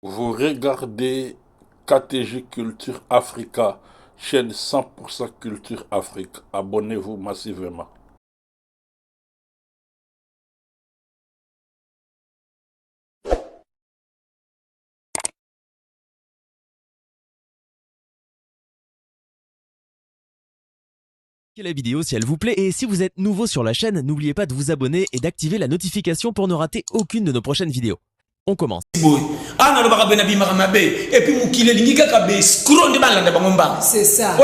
Vous regardez KTG Culture Africa, chaîne 100% Culture Afrique. Abonnez-vous massivement. La vidéo si elle vous plaît, et si vous êtes nouveau sur la chaîne, n'oubliez pas de vous abonner et d'activer la notification pour ne rater aucune de nos prochaines vidéos. On commence. C'est ça.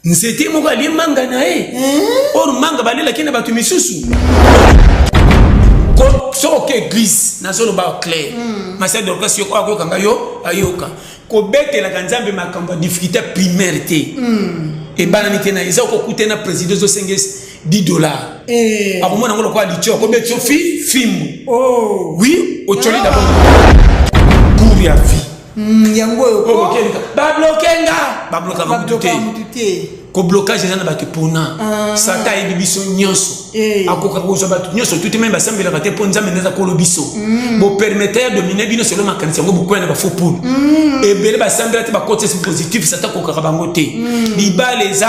Nzete moko ali manga na or manga balela kina batu misusu ko soke église na solo ba clair masa de occasion ko akokanga yo ayoka ko betela kanzambe makambo difficulté primaire te e bananité na isa ko kutena président zo senges $10 akomona ngolo ko ali cho ko betso film oui o choli d'abord pour ya vie yango yo ba bloquer ko blocage na ba pona sata e biso nyonso akoka ko so ba nyonso tout même ba sambela ba te ponza meneza ko lobiso bo permettre de dominer bino selon ma kanisa ngo bukwana ba faux pour e bele ba sambela te ba côté positif sata ko ka bango te liba les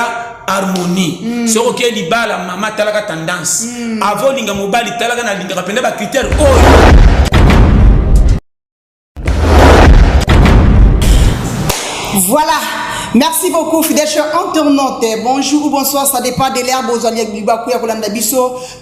harmonie so ok liba la mama talaka tendance avant linga mobali talaka na linga penda ba critère Voilà. Merci beaucoup, fidèles chers internautes. Bonjour ou bonsoir, ça dépend de l'herbe aux alliés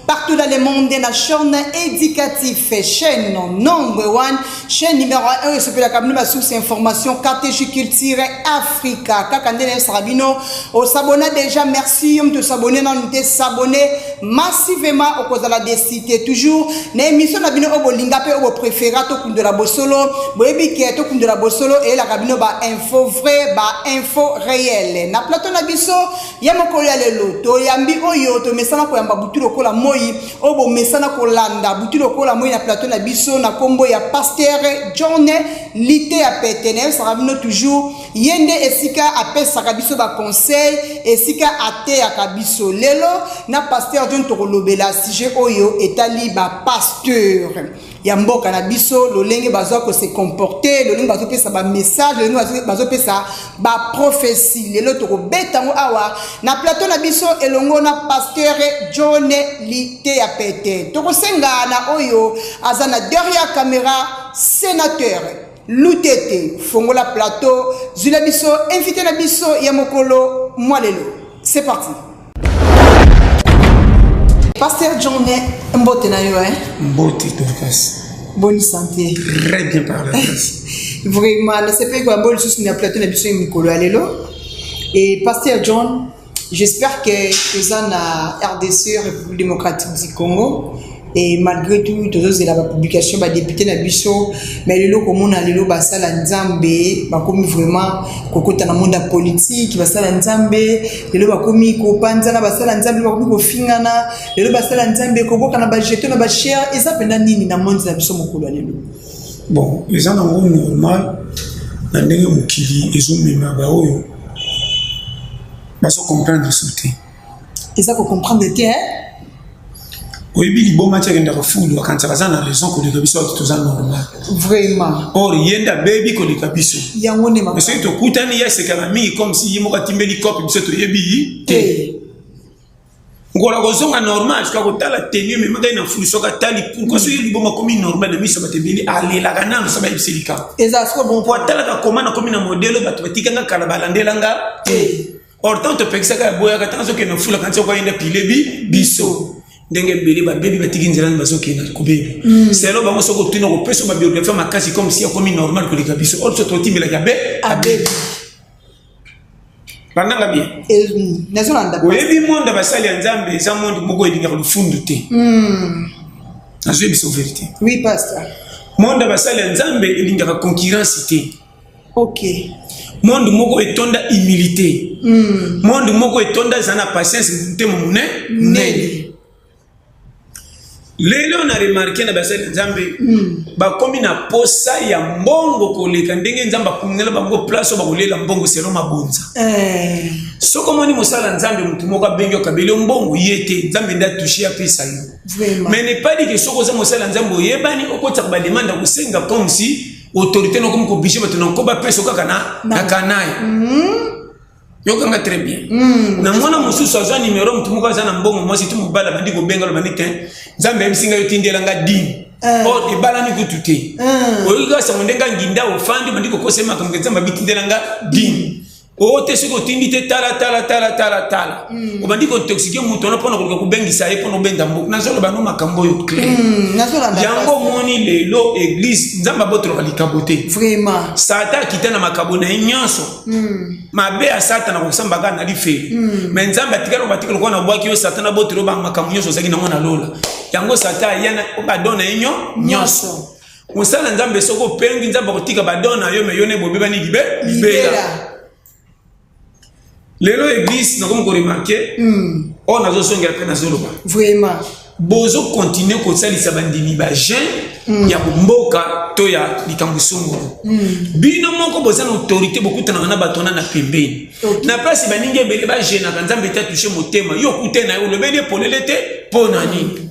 partout dans le monde, la chaîne éducative, chaîne number 1, chaîne numéro 1, et ce que la cabinet source information, KTG Culture Africa, Kakandene Sarabino, au s'abonner déjà, merci, de s'abonner, de s'abonner massivement au cause de la décité, toujours, l'émission Nabino au Lingape au préféré, au de la Bossolo, Boebi qui est au de la Bossolo, et la cabine info vrai, info réel na plateau na biso ya mokolo ya lelo to yambi oyo to mesana ko yamba butu lokola moi obo mesana ko landa butu lokola moi na plateau na biso na kombo ya pasteur John Lité a pétene ça rabino toujours yende esika apesa kabiso ba conseil esika ate ya kabiso lelo na pasteur John to lobela sujet oyo etali ba pasteur ya mboka na biso lolenge bazwa ko se comporter lolenge bazwa pesa ba message lolenge bazwa pesa ba prophétie lelo to ko betango awa na plateau na biso elongo na pasteur John Lité ya pete to ko senga na oyo azana derrière caméra sénateur Lutete fongola plateau zula biso invité na biso ya mokolo mwalelo c'est parti. Pasteur John mbote na yo mbote Dorcas. Bonne santé. Très bien parlé. Vraiment, c'est pas quoi bon juste na plateau na biso mikolo alelo. Et Pasteur John, j'espère que ça na RDC République démocratique du Congo et malgré tout tous la publication ba député na biso mais lelo comme on a lelo basala nzambe ba komi vraiment kokota na monde politique basala nzambe lelo ba komi ko panza na basala nzambe ba komi ko fingana lelo basala nzambe ko boka na ba jeto na ba cher et ça penda nini na monde na biso mokolo lelo bon les gens ont normal na ndenge mokili ezomema ba oyo baso comprendre sauter et ça faut comprendre te oui, il bon match avec la foule quand ça va dans raison que les cabisso tout normal. Vraiment. Or yenda baby que les cabisso. Yangone ma. Mais c'est tout coutani ya c'est kamami comme si yemo katimbeli cop biso to yebi. Ngola kozonga normal jusqu'à kotala tenue mais manga ina foule soka tali pourquoi ce yeli bon comme normal na miso batebeli ale la kana ça va ibselika. Exactement bon pour tala ka komana comme na modèle batu batikanga kala balandelanga. Or tant te peksa ka boya ka tanzo ke na foule quand ça ko yenda pilebi biso. Ndenge beli ba baby batiki nzela bazoki na kubebi c'est là bango soko tuna ko peso ba biographie makasi comme si comme normal que les cabisso autre to timela ya be abe bananga bien nazolanda oyebi monde basali ya nzambe za monde moko edinga ko fundu te azo biso vérité oui pasteur monde basali ya nzambe edinga ko concurrence te OK monde moko etonda humilité monde moko etonda zana patience te mumune nene lelo na remarqué na basali nzambe bakomi na posa ya mbongo koleka ndenge nzambe akumela bango place bakolela mbongo selo mabonza soko moni mosala nzambe mutu moko abengi okabeli mbongo yete nzambe nda touché apesa yo mais n'est pas dit que soko za mosala nzambe oyebani okotaka ba demande kosenga comme si autorité no comme ko biche bato na ko ba pesa kaka na kanaye yokanga très bien na mwana mususu azwa numéro mutu moko azana mbongo mwasi tu mubala bandi ko benga lo banike nzambe msinga yo tindelanga dini o ebala ni kutute oyiga sa mondenga nginda ofandi bandi ko kosema kamwe nzambe bitindelanga dini o te siko tindite tala obandi ko toxique mutu na pona ko bengisa ye pona benda mbuku na zolo bano makambo yo clair yango moni lelo église nzamba botro kalikabote vraiment sata kitana makabona nyonso mabe ya sata na kusamba kana life mais nzamba tikalo batikalo kwa na bwaki yo sata na botro ba makambo nyonso zaki na mwana lola yango sata yana obadona nyonso musala nzambe soko pengi nzamba kotika badona yo me yone bobe bani libera lelo église na comme ko remarquer on a zo songela pe na zoloba vraiment bozo continuer ko salisa bandimi ba jeune ya mboka to ya likambusungu bino moko boza na autorité bokutana na batona na pembeni na place baninge bele ba jeune na nzambe ta toucher motema yo kutena yo lobeli polelete pona nini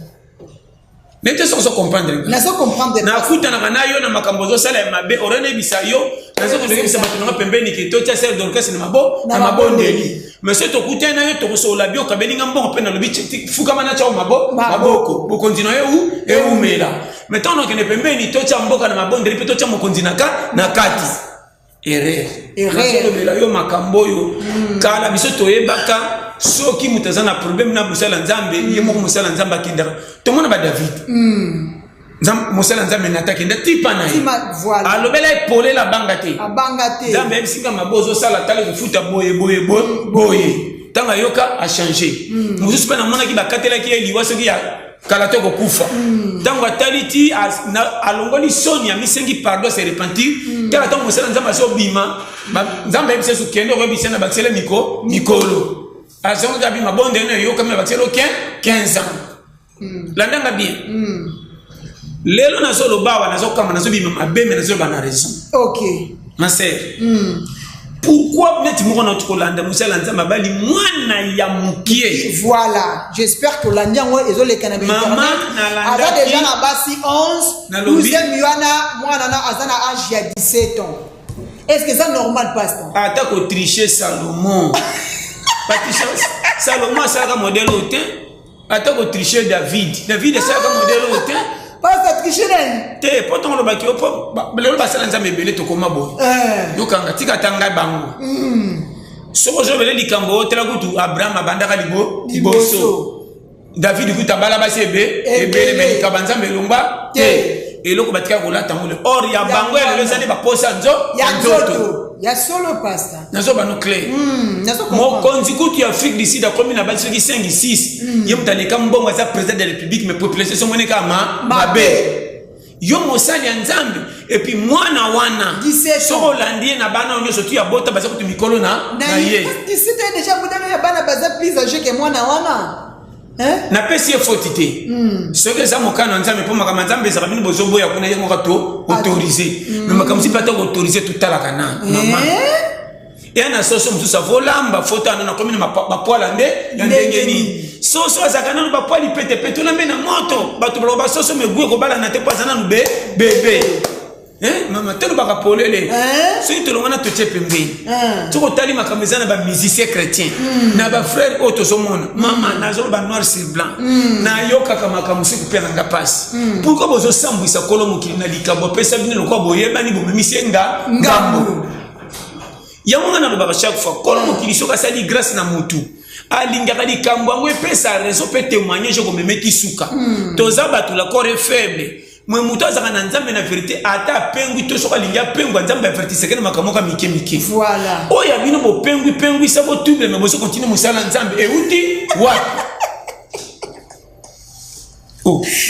nete so comprendre na so comprendre na kutana na yo na makambo zo sala ya mabe orane bisayo na so ndenge bisa batona pembeni ke to tia ser d'orchestre na mabondeli monsieur to kutena yo to so la bio kabelinga mbongo pe na lobi fuka mana cha maboko bokonzi na yo mela mettons que ne pembeni to tia mboka na mabondeli pe to tia mokonzi na kati erreur yo makambo yo kala biso to yebaka soki mutazana problème na musala nzambe yemo musala nzamba kindara to mona ba David musala nzambe nataki nda tipa na ye alobela epole la bangate nzambe ebisinga mabozo sala tala kufuta boye tanga yoka a changer mususu pe na mona ki bakatela ki eliwa soki ya kala to ko kufa tango ataliti alongoli sonia misengi pardon se repentir tala tango musala nzambe so bima nzambe ebisesu kendo ko bisana baksele mikolo azonga gabi mabonde ne yo kama baksele 15 ans landanga bien lelo na solo bawa na zo kama na zo bima mabeme na zo bana raison OK ma sœur pourquoi net moko na tkolanda musala nzamba bali mwana ya mukie voilà j'espère que landiango ezoleka na mama na landa ada déjà na basi 11 12e yana mwana na azana âge ya 17 ans est-ce que ça normal pasteur ata ko tricher Salomon Salomon ça comme modèle autant ata ko tricher David ça comme modèle autant pasteur tricher te potom lo baki opo lelo basala nzambe belé to koma bo yo kanga tika tanga bango soko jo belé likambo tela kutu Abraham abandaka liboso David kuta bala basebe ebele melika banzambe lomba te eloko batika kolata ngole or ya bango lelo zali ba posa nzoto ya solo pasteur nazo ba no clair mo konzi kutu ya Afrique du Sud akomi na basi 5 6 ye mutaleka mbongo za président de la République mais population mone kama mabe yo mosali ya nzambe et puis mwana wana soko landie na bana onyo tu ya bota baza kutu mikolo na ye 17 déjà budana ya bana baza plus âgé que mwana wana na pesi efotité ce que ça mokana nzambe po makama nzambe za bino bozobo ya kuna yengo kato autoriser mais makama si pas autoriser tout la kana maman et na soso mutu sa volamba fota na komina mapoala nde ya ndenge ni soso azakana no bapoali pete na mena moto bato ba soso megwe ko bala na te pas na bébé mama telo baka polele so itolo ngana to tshepembeni toko tali makamezana ba musicien chrétien na ba frère auto somona mama na zo ba noir sur blanc na yoka kama kamusiku pe na passe pourquoi bozo sambwisa kolomo kilina likabo pesa bino lokwa boyebani bo memisenga ngambo yamonga na baba chaque fois kolomo kilisoka sali grâce na mutu alingaka likambo ngo pesa raison pe témoignage ko memeki suka toza batu la corps faible mwe mutu azaka na nzambe na vérité ata pengwi to soka linga pengwa nzambe avertise kene makamoka mike voilà oya bino bo pengwi sabo double mais bozo continue musala nzambe euti wapi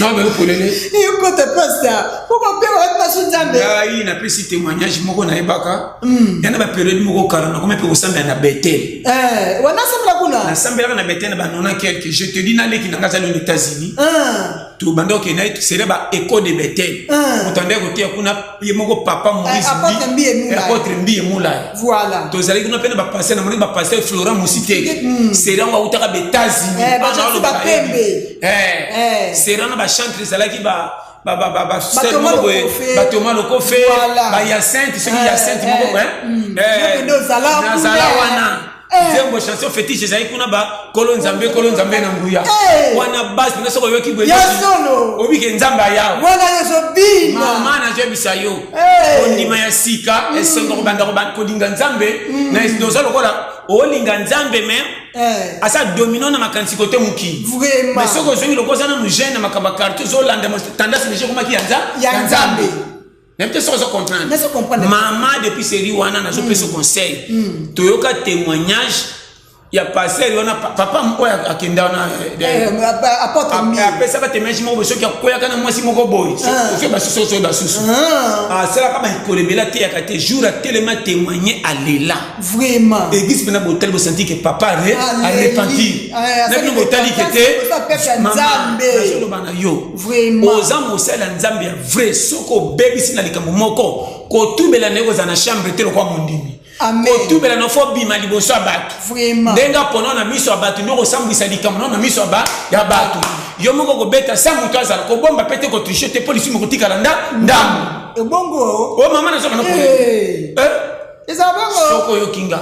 non mais polele et quand tu passes ça pourquoi pengwa pas sur nzambe ai na pesi témoignage moko na ebaka yana ba période moko karana comme pe osamba na Bethel wana sambla kuna na sambela na Bethel na banona quelque je te dis na leki na ngazali aux États-Unis tu bando ke na tu serait ba écho de Bethel mutande côté kuna yemoko papa Maurice apôtre Mbi Moulay voilà to zali kuna pena ba passer na ba passer Florent Musité serait on utaka betazini serait na ba chanter zalaki ba Batoma loko fe ba Hyacinthe ce qui Hyacinthe moko nazala wana zembo chanson fétiche zai kuna ba kolo nzambe na nguya wana bas na soko yoki bwe obi ke nzamba yao wana yoso bina mama na je bisayo ondima ya sika esongo banda ko dinga nzambe na isidozo lokola olinga nzambe me asa domino na makansi kote muki vraiment mais soko zongi lokoza na mujene makaba karto zo landa tendance ne comme qui ya nzambe même te sans comprendre maman depuis série wana na zo peso conseil toyoka témoignage ya passer wana papa mko akenda na apôtre Mbi apesa ba témoignage mo boso ki akoya kana mwasi moko boy so basusu ça la kama ikolebela te yakate jour a tellement témoigner à l'élan vraiment église pena botel bo senti que papa a repenti na bi botali kete nzambe na bana yo vraiment ozamo sala nzambe ya vrai soko baby sina likambo moko ko tubela neko za na chambre te lokwa mondimi amen tout bela no fo bima liboso abatu vraiment denga pono na miso abatu ndoko sambwisa likambo na miso aba ya batu yo moko ko beta sa mutu azala ko bomba pete ko tricher te police moko tika landa ndambu ebongo o mama na soka na pole eza bongo soko yo kinga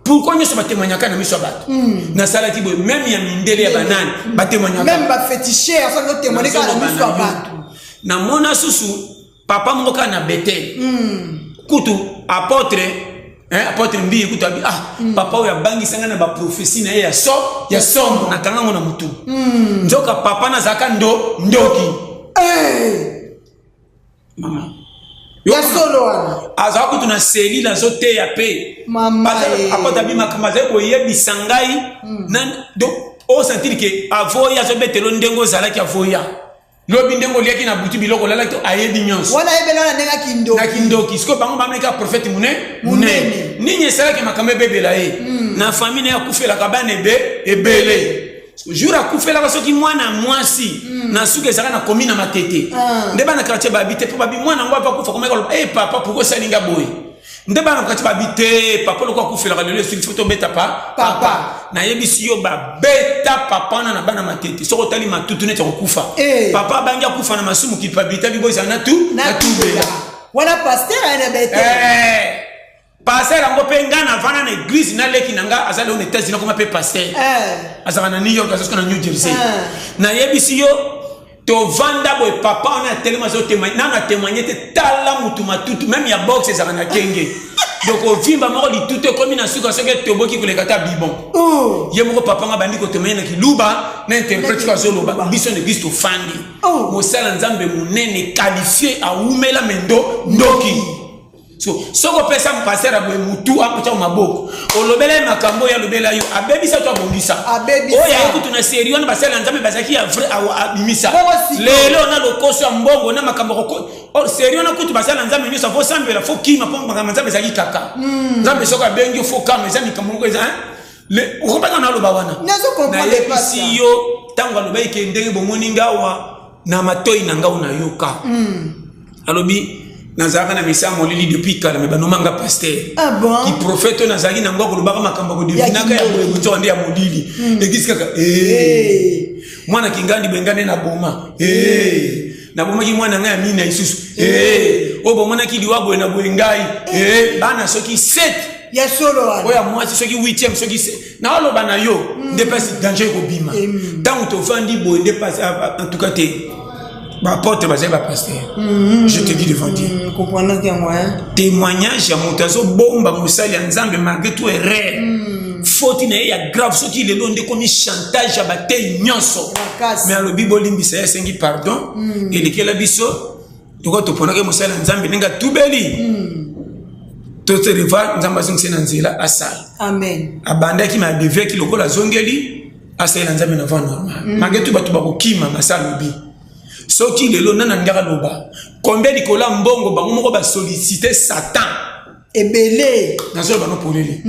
pourquoi nyoso batemanyaka na miso abatu na salati boy même ya mindele ya banane batemanyaka même ba féticheur ça no témoigner ka na miso abatu na mona susu papa moko kana Bethel kutu apôtre apôtre Mbi écoute papa oya bangi sanga na ba prophétie na ya sombo na kanga ngona mutu njoka papa na zaka ndoki mama ya solo wana azaka kutu na seli la zote ya pe mama apôtre bima kama za ko yebisa ngai na do o sentir que avoya zo betelo ndengo zala ki avoya lobi ndengo liaki na butu biloko lala to ayebi nyonso wala ebela na ndenga kindoki na kindoki siko bango bameka prophète munene ninyi salaki makambe bebela na famille ya kufela kabane ebele jour akufela ka soki mwana mwasi na suke zaka na komina matete ndeba na quartier babite po babi mwana ngwa pa kufa komeka papa pourquoi salinga boy ndeba na quartier babite papa lokwa kufela ka lelo sur photo beta papa na yebisi yo ba beta papa na bana matete soko tali matutu ne tsokufa papa bangia kufa na masumu ki babita bibo zana tu na tubela wana pasteur ana beta pasteur ango penga na vana na église na leki nanga azali on était zina comme pe pasteur azana na New York azaka na New Jersey na yebisi yo to vanda boy papa on a tellement zo témoigner na témoigner te tala mutu matutu même ya box ezaka na kenge donc au vimba moko li tout comme na suka soke to boki koleka ta bibon ye moko papa nga bandi ko témoigner na kiluba na interprète ka zo loba biso ne biso fandi mo sala nzambe munene qualifié a umela mendo ndoki soko pesa mpasser aboy mutu apocha maboko olobela makambo ya lobela yo abebisa to abondisa oya ekutu na serio na basala nzambe bazaki ya vrai abimisa lelo na lokoso ya mbongo na makambo ko serio na kutu basala nzambe nyosa fo sambela fo kima po makambo nzambe zaki kaka nzambe soko abengi fo kama za mikambo ko eza le ukopaka na loba wana na yebisi yo tango lobai ke ndenge bomoni ngawa na matoi na ngau na yoka alobi nazaka na misa molili depuis kala me banomanga pasteur qui prophète nazaki na ngoko lobaka makambo ko devinaka ya boyebuto ndi ya molili église kaka mwana kingandi bengane na boma na boma ki mwana nga ya mina isusu o bo mwana ki liwa boye na boyengai bana soki 7 ya solo wana oya mwasi soki 8e soki na walo bana yo dépasse danger ko bima tant to fandi boye dépasse en tout cas te ma porte basé ba pasteur je te dis devant Dieu comprendre que moi témoignage ya motazo bomba musali ya nzambe malgré tout erreur faute na ya grave ce qui le londe comme chantage ya bate nyonso mais le bible limbisa ya sengi pardon et lekela biso toko to ponaka musali ya nzambe ninga tubeli to te reva nzamba zingse na nzela asal amen abanda ki ma devait ki lokola zongeli asal na nzambe na va normal malgré tout batu bakokima masalobi soki lelo nana ngaka loba combien dikola mbongo bango moko ba solliciter Satan ebele nazo bano polele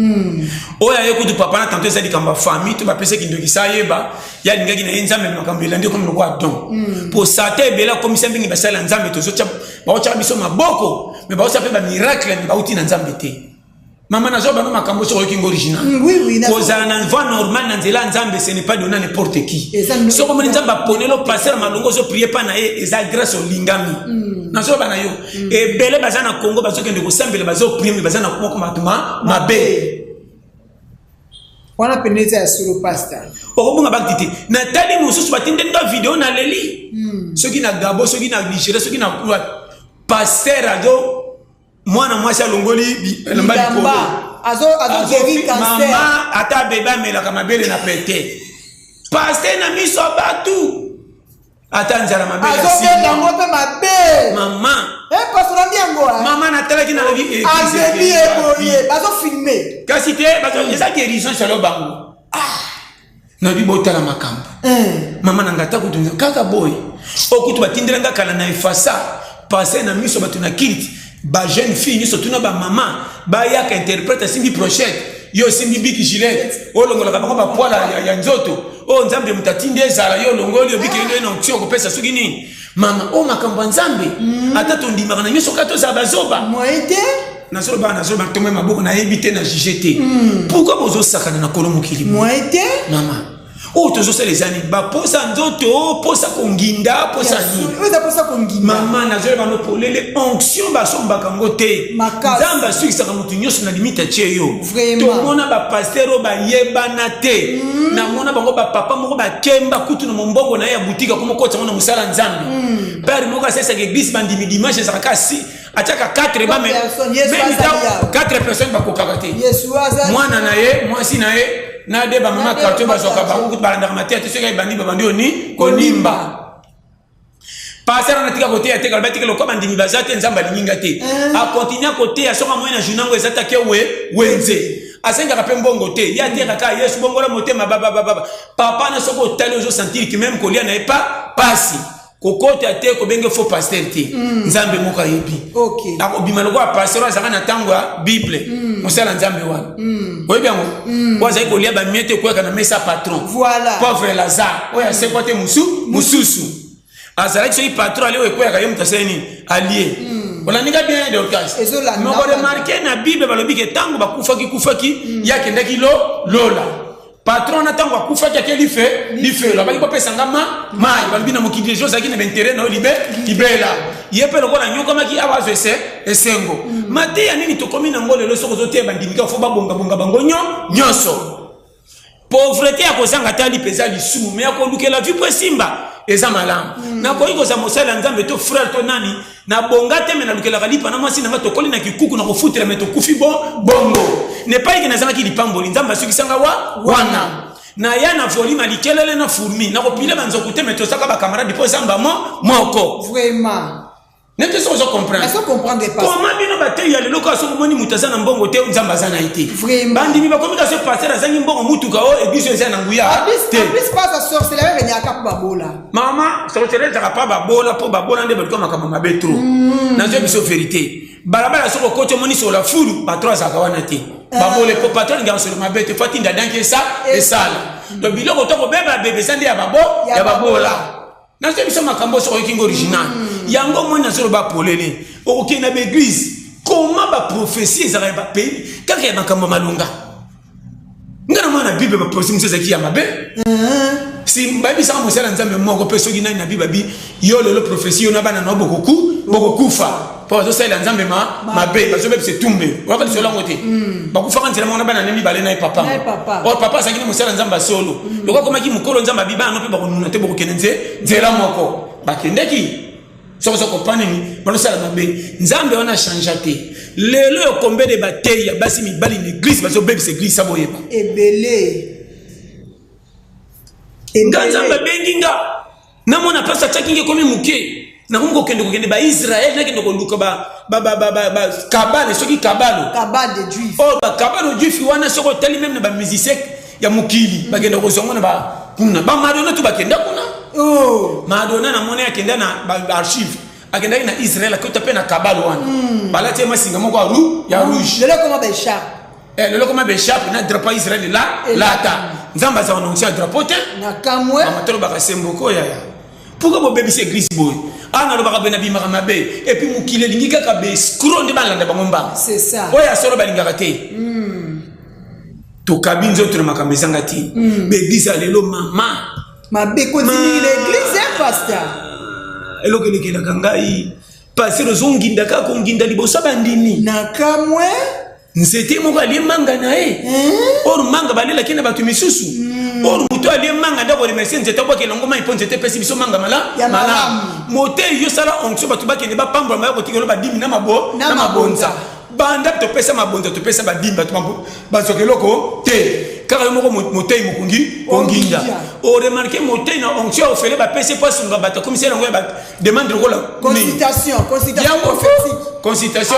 oya yekutu papa na tanto ezali kamba famille to ba pese kindoki sa yeba ya lingaki na nzambe makambo elandi comme le don pour Satan ebela comme ça mbingi basala nzambe tozo cha baocha biso maboko mais baocha pe ba miracle ni bauti na nzambe te maman na zoba no makambo so yoki original oui koza na voie normale na nzela nzambe ce n'est pas donné à n'importe qui so comme nzamba ponelo passer malongo zo prier pa na e eza grâce au lingami na zoba na yo ebele bazana Congo bazokende ko sambela bazo prier bazana ko matuma mabe on a pénétré sur le pasteur. Okobunga bakiti na tali mususu batinde ndo vidéo na leli. Soki na Gabo, soki na Nigeria, soki na pasteur ado mwana mwasi alongoli elamba likolo. Azo guéri cancer. Mama ata beba mela kama bele na pete. Pasteur na miso batu. Ata nzala mabele. Azo bela ngope mabe. Mama. Pasteur ndiango. Mama na tala kina levi. Azebi eboye. Bazo filmer. Kasi te bazo eza guérison salo bango. Na bibota la makambo. Mama na ngata kutunza kaka boy. Okutu batindira ngakala na efasa. Passer na miso batu na kiliti. Ba jeune fille nyso tuna ba mama ba yaka interprète simbi prochette yo simbi biki gilet o longola ka ba poala ya nzoto o nzambe mutatinde ezala yo longoli yo biki ndo na utio ko pesa suki nini mama o makambo nzambe atato ndima kana nyso kato za bazoba moite na zoba tombe maboko na ebité na JGT pourquoi bozo sakana na kolo mokili moite mama o tozo se les années ba posa nzoto posa konginda posa ni oza posa konginda mama na zoba no polele onction ba somba kango te nzamba suki saka mutu nyoso na limite tie yo to mona ba pasteur ba yebana te na mona bango ba papa moko ba kemba kutu na mombongo na ya boutique ko moko tsana musala nzambe père moko sesa ke église bandimi dimanche saka kasi ataka 4 ba même 4 personnes ba kokakate mwana na ye mwasi na ye na deba mama quartier bazoka bangu balanda matete soki bandi babandi oni konimba passer na tika côté atika batiki lokoma bandimi bazate nzamba lininga te a continuer côté ya soka moyena junango ezata ke wenze asenga ka pembongo te ya teka ka Yesu bongola motema baba papa na soko tali ozo sentir que même kolia na pas pasi kokote ate ko benge faux pasteur te nzambe moka yebi OK ako bimalo kwa pasteur azaka na tango ya bible mosala nzambe wana oyebi yango waza ko lia ba miete ko kana mesa patron voilà pauvre Lazare oya se kote mususu azalaki soki patron ale ko ya kayem taseni allié olaninga bien de occasion moko remarquer na bible balobi ke tango bakufaki yakendaki lola patron na tango akufaki akeli fe la bali kopesa ngama mai balobi na mokidi jo zaki na intérêt na libela yepe lokola nyoka maki awazo esengo mate ya nini tokomi na ngolo soko zote bandimika fo babonga bango nyonso pauvreté ya kozanga tali pesa lisumu me akoluke la vie simba eza malamu na koiko za mosala nzambe to frère to nani na bonga te mena lukela kalipa na mwasi na tokoli na kikuku na kofutela meto kufi bongo ne pas que nazanga ki lipamboli nzamba suki sanga wana na ya na volume alikelele na fourmi na kopile banzo te meto saka ba camarade po zamba moko vraiment nete so comprendre ça comprendre pas comment bino bateyi ya lelo ka so moni mutazana mbongo te nzamba zana ite bandi mi bakomika se passer azangi mbongo mutuka o ebiso eza na nguya te plus pas sa sorcellerie nya ka babola mama sorcellerie za pa babola po babola nde balko makama mabetro na zo biso vérité balabala soko kote moni sur la fulu patron za kawana te babole po patron ngi sur mabete fati ndadanke ça et sala to biloko to ko beba bebe sande ya babola na zo biso makambo so kingo original yango mona zoro ba polele okoki na l'église comment ba prophétie ezaka ba pays kaka ya makambo malunga ngana mwana bible ba prophétie msezaki ya mabe si mbabi saka mosala nzambe moko pe soki nani na bible bi yo lelo prophétie yo na bana no bokokufa po zo sala nzambe mabe bazo bebe se tumbe waka di solango te bakufa kan tela mona bana nemi bale na papa o papa sakini mosala nzambe solo lokwa komaki mukolo nzambe bibana pe bakonuna te bokokenenze nzela moko bakendeki soko comprendre ni bano sala mabe nzambe wana changer te lelo yo kombe de bataille ya basi mibali l'église bazo bebe se église saboyeba ebele nzambe benginga namona pasa chakinge komi muke na kumko kende ba Israël na kende ko luka ba kabale soki kabalo de juif oh ba kabalo juif wana soko tali même na ba musicien ya mukili bagenda ko zongo na ba kuna ba madonna to bakenda kuna oh madonna na mona yakenda na ba archive akenda na Israël akota pe na kabalo wana balate masinga moko ya rouge lelo koma ba écharpe lelo koma ba écharpe na drapeau Israël là lata nzamba za annoncer à drapeau te na kamwe amatelo baka semboko ya pourquoi bo bébé c'est église boy ana lo baka bena bimaka mabe et puis mukile lingi kaka be scroll de balanda bango mba c'est ça oya solo balingaka te to kabinzo to makambe sanga ti be église alelo mama mabe continue l'église hein pasteur eloko lekela kangai passer ozonginda kaka nginda liboso bandini na kamwe nzete moko ali manga na or manga balela kina batu misusu or muto ali manga ndako remercier nzete kwa kelongo mai ponze te pesi biso manga mala mote yo sala onction batu bakende ba pambwa mayo kotikelo ba dimi na mabonza banda to pesa mabonza to pesa ba dimi batu mambo bazokeloko te kaka moko mote mukungi konginda o remarquer mote na onction ofele ba pesa pas nga bata commissaire ngo ba demande ko la consultation prophétique consultation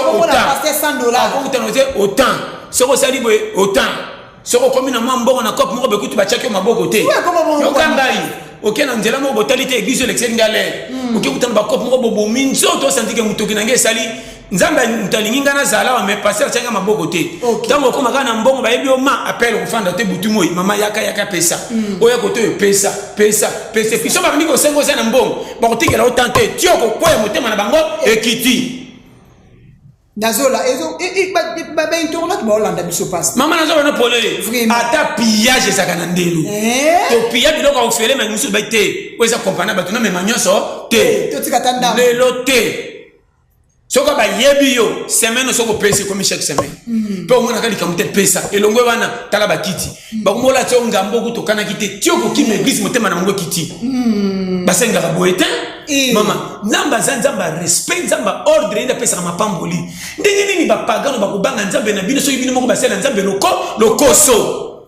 autant ce que ça dit autant ce que comme na mambo na cop moko bekuti ba chaki maboko te yo kangai OK na nzela moko botalité église l'excellent galère OK kutana ba cop moko bobo minzo to santike mutoki na ngesali nzamba mtalinginga na zala mais passer changa maboko te tango koma kana mbongo ba yebi o ma appel kufanda te butu moi mama yaka pesa oya koto pesa piso ba ndiko sengo sana mbongo ba kotikela autant te tioko kwa motema na bango ekiti Nazola, ba internet ba Hollande biso passe. Maman nazola na polele. Ata pillage ça kanandelo. To pillage biloko ofele mais musu ba te. Oza compagnie ba tuna me manyoso te. To tikatanda. Lelo te. Soko ba yebi yo semaine soko pesa comme chaque semaine. Pe o mona kali kamute pesa. Elongwe wana tala ba kiti. Ba kumola tso ngambo kutokana kite tioko ki église motema na ngo kiti. Basenga ba boete. Mama, nzamba nzamba respect nzamba ordre ina pesa kama pamboli. Ndenge nini ba pagano ba kubanga nzambe na bino so yibino moko basela nzambe lokoso.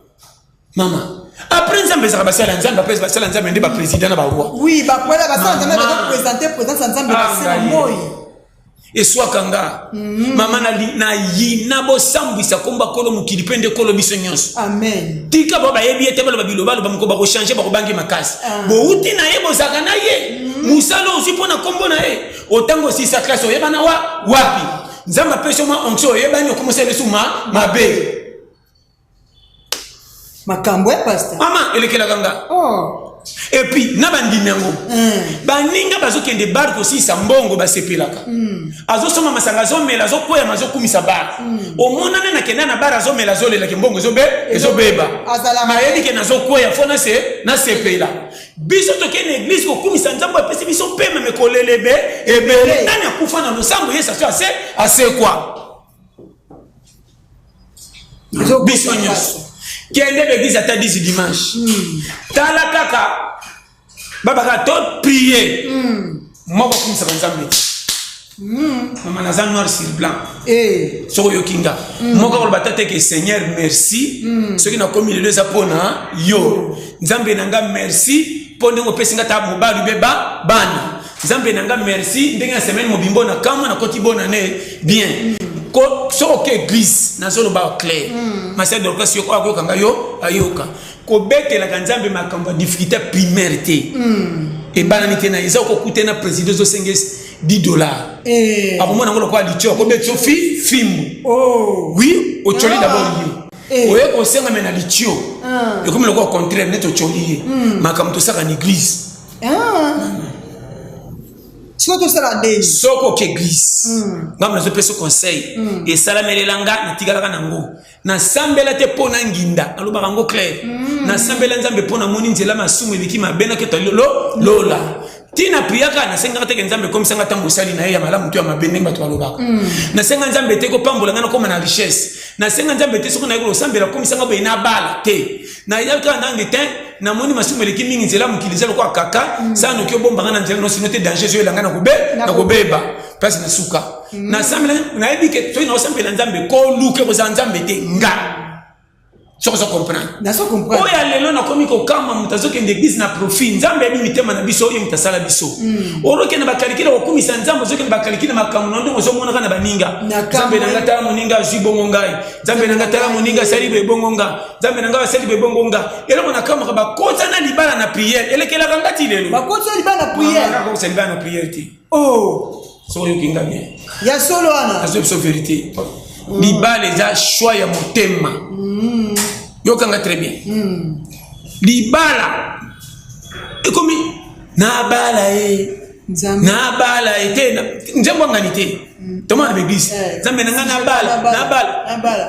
Mama, après nzambe za basela nzambe pesa basela nzambe ndi ba président na ba roi. Oui, ba kwela basela nzambe ba présenter président nzambe basela moi. Et soit kanga mama na yina bo sambwisa komba kolo mukili pende kolo biso nyonso amen tika baba yebi ete balo babilo balo bamko ba ko changer ba ko bangi makasi bo uti na yebo zaka na ye musalo usipona kombo na ye otango si sa classe oyeba na wapi nzamba peso ma oncho oyeba ni commencer le suma mabe makambo ya pasteur mama elekela kanga et puis na bandinango baninga bazokende bar ko si sambongo basepelaka azosoma masanga zomela zokoya mazokumisa bar omonana na kenda na bar azomela zolela ke mbongo ezobeba mayebi ke nazokoya fona se na sepela biso tokene église ko kumisa nzambo apesi biso pema mekolelebe ebele nani akufa na losambo yesa so ase kwa biso nyos kende l'église ata 10 dimanche tala kaka baba ka to prier moko kumisa nzambe mama naza noir sur blanc so yo kinga moko ko batate ke Seigneur merci ce qui na komi le za pona yo nzambe nanga merci pondé ngo pesinga ta mobali beba bana nzambe nanga merci ndenge na semaine mobimbo na kama na koti bona ne bien ko so ke église na zolo ba clair ma c'est donc si ko kanga yo ayoka ko betela kanzambe makambo difficulté primaire te et bananité na isa ko kutena président zo senges $10 abomona ngolo kwa licho ko betso fimbu oui o choli d'abord oye ko senga mena licho et comme le contraire net o choli makambo to saka ni église soko ke église ngam nazo peso conseil et salamelelanga natigalaka nango na sambela te pona nginda alobaka ngo clair na sambela nzambe pona moni nzela masumu eliki mabena ke lola tina priaka na senga te nzambe comme senga tambo sali na ya malamu tu ya mabene ngba to alobaka na senga nzambe te ko pambola ngana koma na richesse na senga nzambe te soko na yolo sambela comme senga be na bala te na yaka ndangi te na moni masumu eliki mingi nzela mukiliza lokwa kaka sa no kyo bomba ngana nzela no sinote danger zo elanga na kobeba place na suka na sambela na yebike to ina osambela nzambe ko luke ko nzambe te nga soko so comprendre na so comprendre oya lelo na komi ko kama mutazoke l'église na profit nzambe bi mitema na biso oyo mutasala biso oroke na bakalikira okumisa nzambe zoke na bakalikira makamu ndo zo mona kana baninga nzambe na ngata moninga jibongo ngai nzambe na ngata moninga salibe bongonga nzambe na ngata salibe bongonga eloko na kama ba kota na libala na prière elekela ngati lelo ba kota libala na prière na ko saliba na prière ti so yo kinga bien ya solo ana azo so vérité libala za choix ya motema yo kanga très bien libala ekomi na bala tena nzambo ngani te toma na l'église nzambe nanga na bala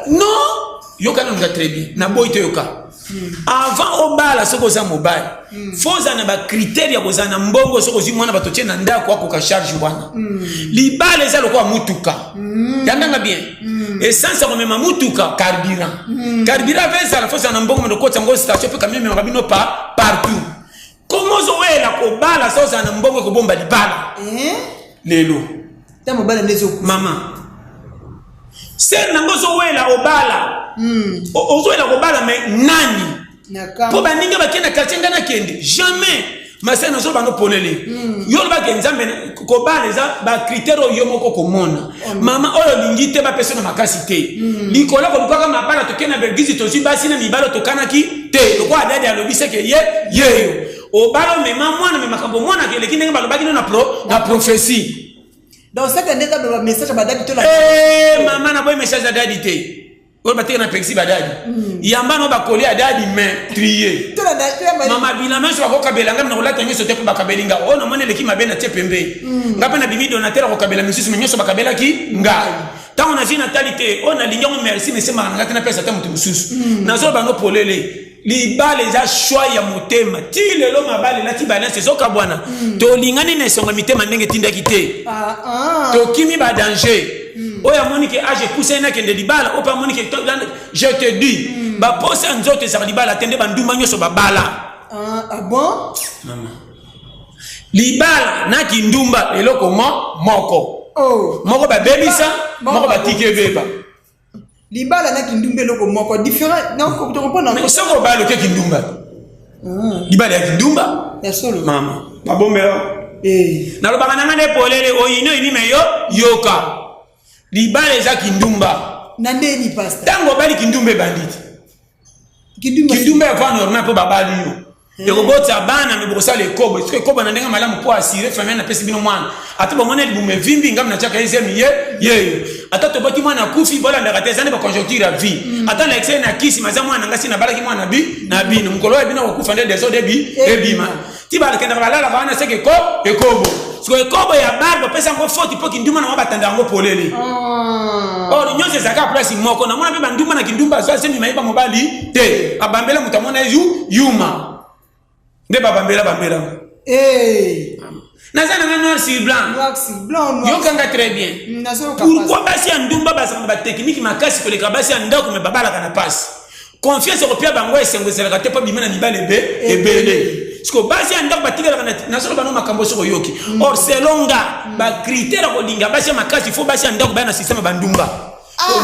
non yoka na très bien na boy te yoka avant obala soko za mobile foza na ba critère ya kozana mbongo soko zi mwana batotie na ndako wako ka charge wana libala eza lokwa mutuka yandanga bien essence ko mema mutuka carburant vesa la foza na mbongo ndo kota ngo station pe kameme ngabino pa partout comment zoela ko bala soza na mbongo ko bomba libala lelo ta mobile nezo mama c'est nango zoela obala ozoela ko bala mais nani po baninga bakenda katenga na kende jamais masana zo bano polele yo ba kenzambe ko bala za ba critère yo moko ko mona mama oyo lingite ba personne makasi te likola ko mpaka mabala to kena bergizi to zibasi na mibalo to kanaki te ko adade alobise ke yeyo obalo mema mwana mema kambo mwana ke lekine ngaba lobaki na prophétie. Donc ça que ndeza ba message ba dadi to la mama na boy message da dadi te o ba te na pexi ba dadi yamba no ba kolia dadi mais trier to la dadi mama bila menso ba ko kabela ngam na kolata nyeso te ko ba kabelinga o no mone leki mabena te pembe ngapa na bimi donateur ko kabela misusu menyeso ba kabela ki ngai tant on a vu natalité on a lignon merci mais c'est maranga te na pesa ta mutu mususu na zo ba no polele libale za choix ya motema ti lelo mabale na ti balance zoka bwana to lingani na songa mitema ndenge tindaki te to kimi ba danger oya monike age pousse na kende libala opa monike je te dis ba pose nzoto za libala tende banduma nyoso babala bon mama libala na kindumba eloko moko ba bebisa moko ba tike beba libala na kindumba loko moko différent non ko comprendre mais ça ko ba lo ke kindumba libala ya kindumba ya solo mama babombela na lo banga ngane polele oyino ini meyo yoka libala za kindumba na ndeni pastor tango bali kindumba banditi kindumba ya kwa normal po babali yo yoko bota bana mebosa le kobo est-ce que kobo na ndenga malamu po assurer famille na pesi bino mwana ati bo moneli bume vimbi ngam na chaka ezemi ye ata to boti mwana kufi bola ndakate zane ba conjoncture ya vie ata la excès na kisi maza mwana ngasi na balaki mwana na bino mukolo ya bino ko kufa ndende so debi ebima ti bala kenda balala bana seke ko ekobo siko ekobo ya barba pesa ngo foti po kinduma na mabatanda ngo polele or nyose zaka place moko na mwana be banduma na kindumba so semi maiba mobali te abambela mutamona yuma de bambela nazana na noir sur blanc yo kanga très bien pourquoi basi andumba basa ba technique makasi ko le kabasi andako me babala kana passe confiance ko pia bango esengo zela te pa bimena mibale ebele siko basi andako batikala kana na solo bano makambo soko yoki or selonga ba critère ko linga basi makasi fo basi andako ba na système bandumba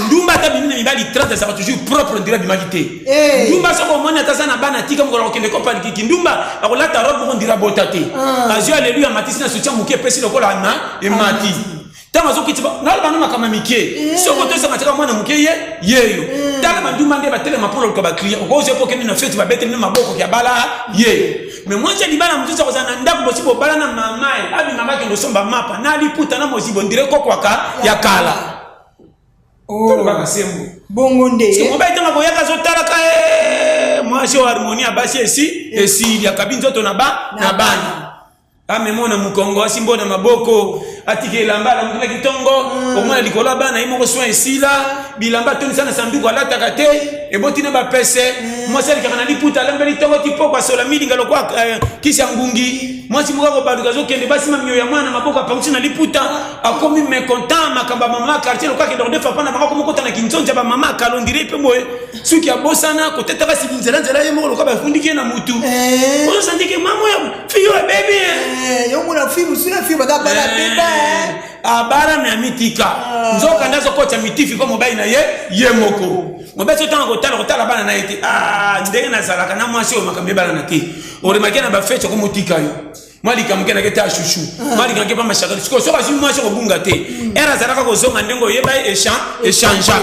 ndumba ta bimina mibali 30 ça va toujours propre ndira bimagité ndumba soko mona ta sana bana tika ngoro kende ko pali kindumba akolata robe ko ndira botate azio alléluia matisi na soutien muke pesi lokola na emati tama zo kitiba na bana makama mike soko to sanga taka mwana muke yeyo tala bandumba nde batele mapolo ko ba client ko zo ko kende na fete ba bete na maboko ya bala mais moi j'ai dit bana mutsa ko sana ndako bosibo bala na mama abi mama ke ndo somba mapa na liputa na mozibo ndire ko kwaka ya kala bongo nde si moba itanga koyaka zotala ka moi je harmonie abasi esi ya kabinzo to na bana amemona mukongo asimbo na maboko atike lamba la mutuna kitongo omona likola bana imoko soin esila bilamba toni sana sanduku alata kate ebotina ba pese moi sel kana liputa lambeli tongo tipo kwa sola midi ngalo kwa kisi ngungi moi si mukako baduka zo kende basi mamio ya mwana maboko apangusi na liputa akomi mécontent makamba mama quartier lokaki ndo defa pana bakako mokota na kinzonja ba mama kalondire pe moye suki abosana ko tetaka sivinzela yemo lokaba fundike na mutu on sentike mama ya fiyo baby yo muna fimu sina fimu da bala beba abara me amitika nzoka ndazo kocha mitifi ko mobile na ye moko mobeso tango kotala bana na yete ndenge na salaka na mwasi o makambe bana na te ore makena ba fecho ko mutika yo mali kamkena ke ta chouchou mali kanke pa mashaka siko so kasi mwasi ko bunga te era salaka ko zonga ndengo yeba échange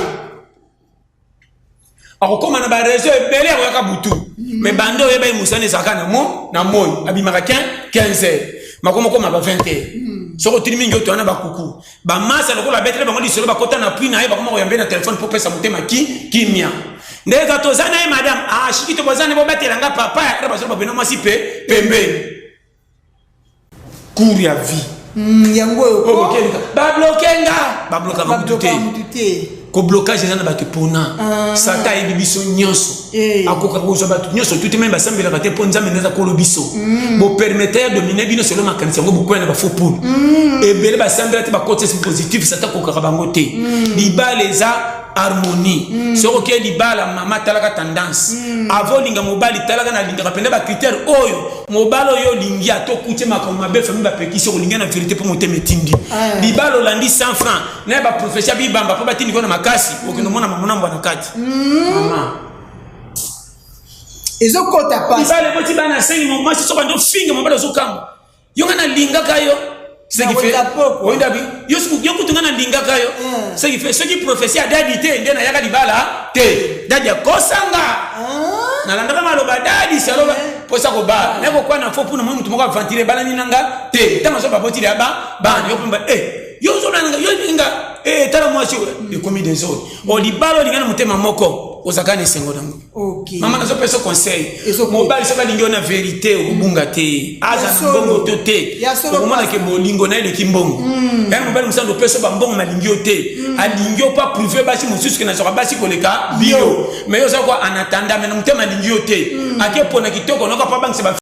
akokoma na ba réseau ebele ya ka butu mais bando yeba musane sakana na moy abimaka 15 makoma koma ba 20 soko tini ngi otwana ba kuku ba masa lokola betre bango lisolo ba kota na puis na ye ba koma ko yambe na téléphone pour pesa mutema kimia ndeka tozana ye madame ah shiki to bozana bo batelanga papa ya ba so ba beno mwasi pembeni cours ya vie yango ko ba bloquer mutute ko blocage ezana bato pona sata yebi biso nyonso akoka kozwa bato nyonso tuti même basambelaka te mpo nzambe neza kolo biso bopermete ya domine bino selo makanisi yango bokwena bafaux poule ebele basambela te bakote positif sata kokaka bango te libala eza harmonie soko ke libala mama talaka tendance avo linga mobali talaka na linga pende ba critère oyo mobalo oyo lingi atokuti makambo mabe famille bapekisi olinga na vérité pour monter metindi libala olandi 100 francs na ba professeur bibamba po batini kona makasi okino mona mamona mbana kati mama ezokota pas libala boti bana 5 mois si soka ndo finga mobalo zokamba yonga na linga kayo ce qui fait oinda bi yo kutungana linga kayo ce qui fait ce qui prophétie a dadité ndena yaka libala te dadi akosanga na landaka maloba dadi saloba posa ko ba neko kwa na fopu na mwe mutu moko ventile bala ninanga te tanga so baboti ya ba yo kumba yo zo nanga yo ninga tala mwasi le commis des autres o libalo lingana mutema moko ozakane sengo dango OK mama nazo peso conseil mobali so balingi na vérité obunga te aza mbongo to te komona ke bolingo na ile kimbongo ya mobali musando peso ba mbongo malingi te alingi pa privé basi mususu ke na soka basi koleka bio mais yo za kwa anatanda mais na mutema lingi te ake pona kitoko noko pa bank se